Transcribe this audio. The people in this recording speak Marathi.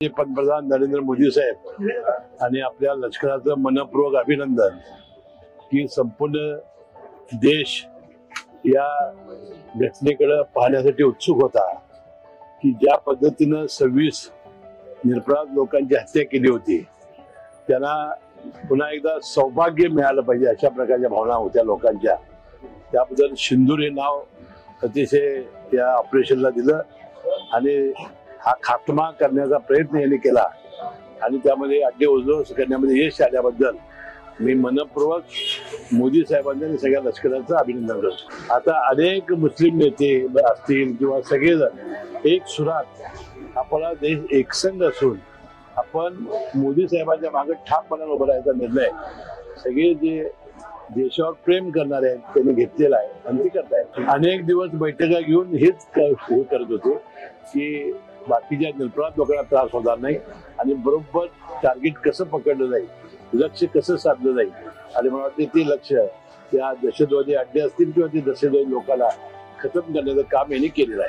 पंतप्रधान नरेंद्र मोदी साहेब आणि आपल्या लष्कराचं मनपूर्वक अभिनंदन की संपूर्ण देश या घटनेकडे पाहण्यासाठी उत्सुक होता की ज्या पद्धतीनं 26 निरपराध लोकांची हत्या केली होती त्यांना पुन्हा एकदा सौभाग्य मिळालं पाहिजे अशा प्रकारच्या भावना होत्या लोकांच्या। त्याबद्दल सिंदूर हे नाव अतिशय या ऑपरेशनला दिलं आणि हा खात्मा करण्याचा प्रयत्न यांनी केला आणि त्यामध्ये अड्डे उजवस करण्यामध्ये यश आल्याबद्दल मी मनपूर्वक मोदी साहेबांनी आणि सगळ्या लष्कराचं अभिनंदन करतो। आता अनेक मुस्लिम नेते असतील किंवा सगळेजण एक सुरात आपला देश एकसंध असून आपण मोदी साहेबांच्या मागे ठामपणाने उभं राहायचा निर्णय सगळे जे देशावर प्रेम करणारे आहेत त्यांनी घेतलेला आहे आणि ते करतायत। अनेक दिवस बैठका घेऊन हेच करत होते की बाकीच्या निरपराध लोकांना त्रास होणार नाही आणि बरोबर टार्गेट कसं पकडलं जाईल, लक्ष कसं साधलं जाईल आणि मला वाटते ते लक्ष त्या दहशतवादी अड्डे असतील किंवा ते दहशतवादी लोकांना खतम करण्याचं काम यांनी केलेलं आहे।